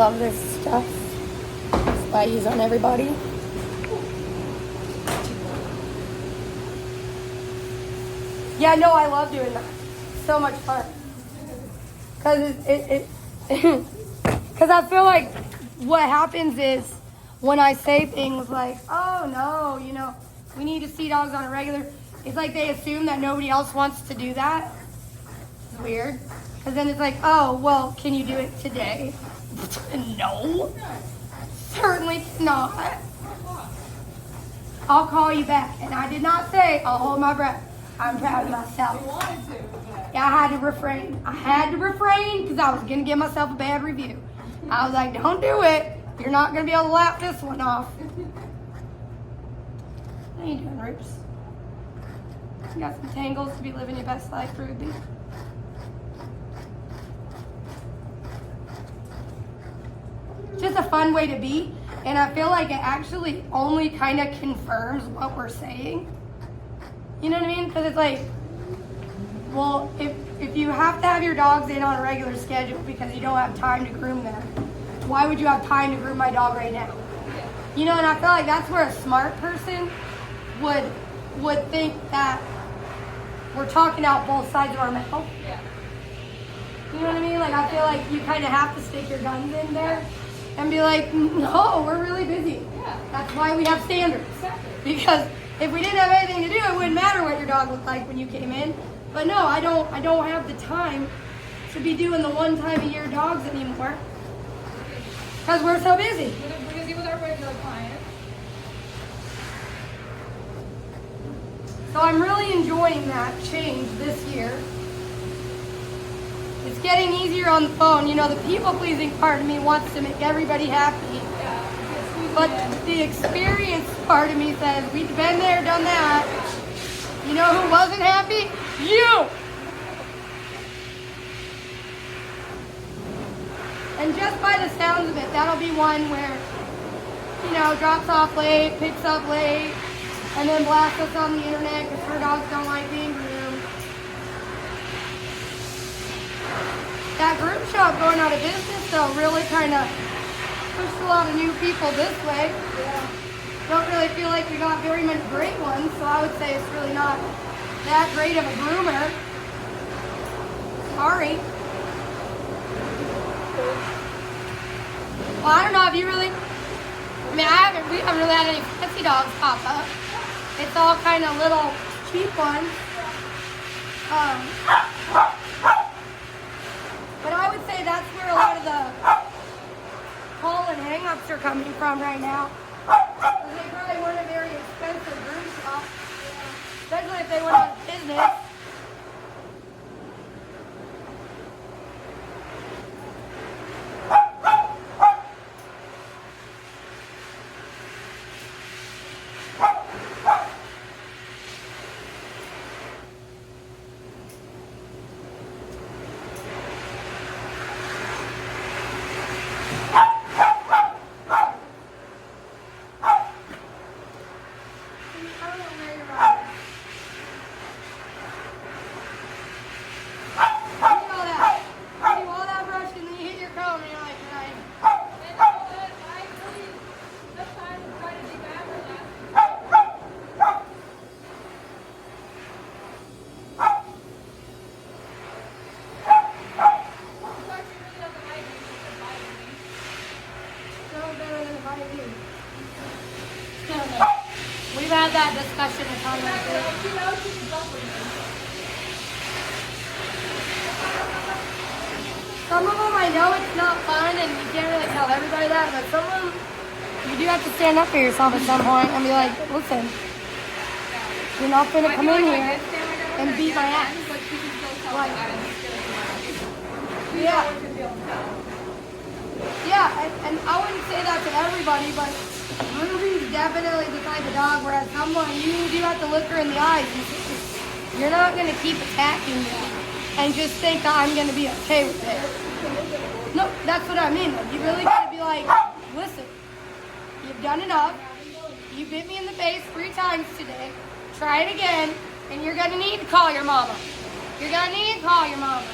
love this stuff. That's what I use on everybody. Yeah, no, I love doing that. So much fun. Because because I feel like what happens is when I say things like, oh no, you know, we need to see dogs on a regular, it's like they assume that nobody else wants to do that. It's weird. Because then it's like, oh, well, can you do it today? No. Certainly not. I'll call you back. And I did not say, I'll hold my breath. I'm proud of myself. You wanted to. Yeah, I had to refrain. Because I was going to give myself a bad review. I was like, don't do it. You're not going to be able to lap this one off. How you doing, Roops? You got some tangles to be living your best life, Ruby. Just a fun way to be. And I feel like it actually only kind of confirms what we're saying. You know what I mean? Because it's like, well, if you have to have your dogs in on a regular schedule because you don't have time to groom them, why would you have time to groom my dog right now? You know, and I feel like that's where a smart person would think that we're talking out both sides of our mouth. Yeah. You know what I mean? Like, I feel like you kind of have to stick your guns in there and be like, no, we're really busy. Yeah. That's why we have standards. Exactly. Because if we didn't have anything to do, it wouldn't matter what your dog looked like when you came in. But no, I don't have the time to be doing the one time a year dogs anymore. Because we're so busy. We're busy with our regular clients. So I'm really enjoying that change this year. It's getting easier on the phone. You know, the people-pleasing part of me wants to make everybody happy. Yeah. But the experience part of me says, we've been there, done that. You know who wasn't happy? You! And just by the sounds of it, that'll be one where, you know, drops off late, picks up late, and then blasts us on the internet because her dogs don't like being groomed. That Brushout going out of business, though, really kind of pushed a lot of new people this way. Yeah. Don't really feel like we got very many great ones, so I would say it's really not that great of a groomer. Sorry. Well, I don't know if you really, I mean, we haven't really had any fancy dogs pop up. It's all kind of little cheap ones. But I would say that's where a lot of the call and hang-ups are coming from right now. They probably weren't a very expensive groom shop, especially if they went out of business. We've had that discussion a ton of times. Some of them I know it's not fun and you can't really tell everybody that, but some of them you do have to stand up for yourself at some point and be like, listen, you're not going to come in here and beat my ass. Like, yeah. Yeah, and I wouldn't say that to everybody, but Ruby's definitely the type of dog where at some point you do have to look her in the eyes. You're not going to keep attacking me and just think that I'm going to be okay with it. No, that's what I mean. Like, you really got to be like, listen, you've done enough. You bit me in the face 3 times today. Try it again, and you're going to need to call your mama. You're going to need to call your mama.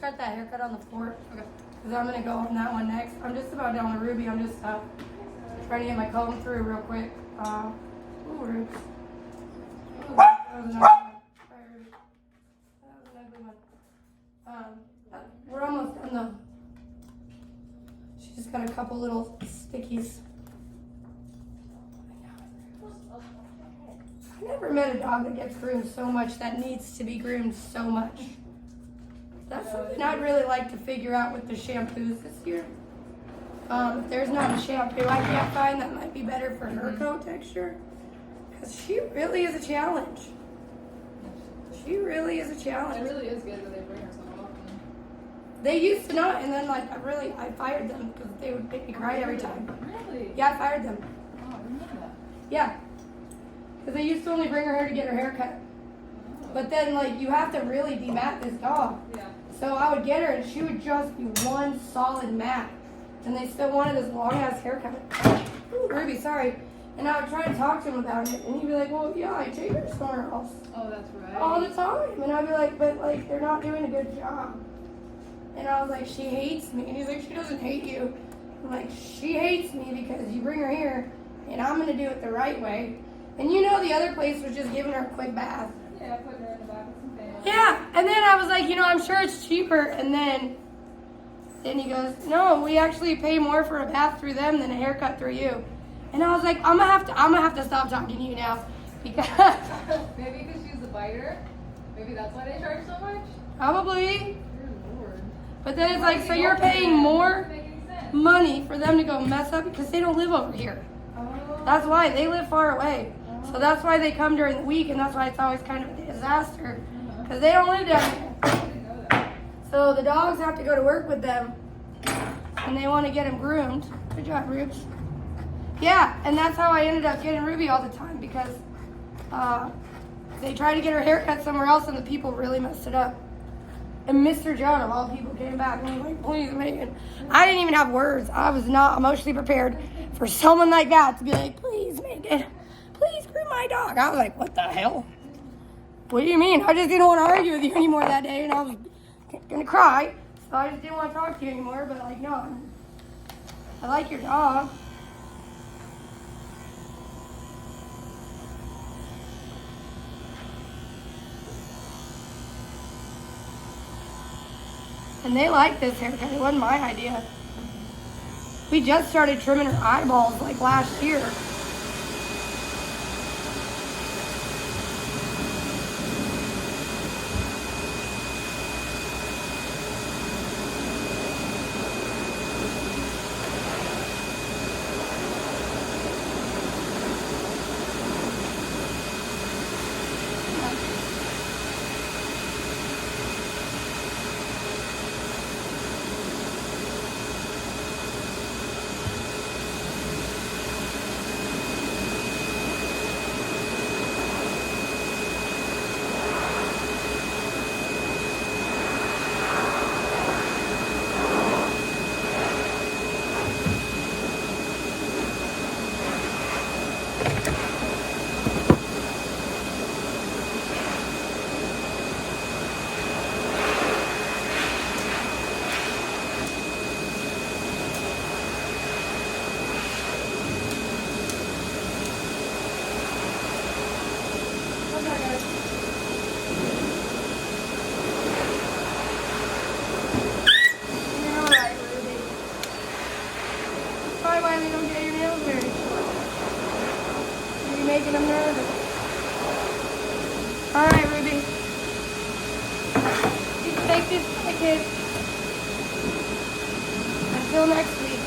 start that haircut on the floor. Okay. Because I'm going to go on that one next. I'm just about done with Ruby. I'm just trying to get my comb through real quick. Ooh, Rubes. Ooh, that was an ugly one. Sorry, Ruby. That was an ugly one. We're almost done though. She's just got a couple little stickies. I never met a dog that gets groomed so much, that needs to be groomed so much. That's something I'd really like to figure out with the shampoos this year. If there's not a shampoo I can't find that might be better for her coat texture. Because she really is a challenge. She really is a It challenge. really is good that they bring her so often. They used to not, and then like I fired them because they would make me cry every time. Really? Yeah, I fired them. Oh, I didn't know that. Yeah. Because they used to only bring her here to get her hair cut. But then like you have to really demat this dog. Yeah. So I would get her and she would just be one solid mat. And they still wanted this long ass haircut. Ooh, Ruby, sorry. And I would try to talk to him about it. And he'd be like, well, yeah, I take her somewhere else. Oh, that's right. All the time. And I'd be like, but like, they're not doing a good job. And I was like, she hates me. And he's like, she doesn't hate you. I'm like, she hates me because you bring her here and I'm going to do it the right way. And you know the other place was just giving her a quick bath. Yeah, put her in the back with some fan. Yeah, and then I was like, I'm sure it's cheaper. And then he goes, no, we actually pay more for a bath through them than a haircut through you. And I was like, I'm gonna have to stop talking to you now because Maybe because she's a biter. Maybe that's why they charge so much. probably. Dear Lord. But then it's like, so you're paying more Doesn't make any sense. money for them to go mess up because they don't live over here. Oh. That's why they live far away. So that's why they come during the week, and that's why it's always kind of a disaster because they don't live down here. I didn't know that. So the dogs have to go to work with them, and they want to get them groomed. Good job, Rubes. Yeah, and that's how I ended up getting Ruby all the time because they tried to get her hair cut somewhere else, and the people really messed it up. And Mr. John, of all people, came back and was like, please, Megan. I didn't even have words. I was not emotionally prepared for someone like that to be like, please, Megan, please groom my dog. I was like, what the hell? What do you mean? I just didn't want to argue with you anymore that day, and I was going to cry. So I just didn't want to talk to you anymore, but like, no, I like your dog. And they like this haircut. It wasn't my idea. We just started trimming her eyeballs like last year. Why they don't get your nails very short. You're making them nervous. All right, Ruby. You can take this back, kids. Until next week.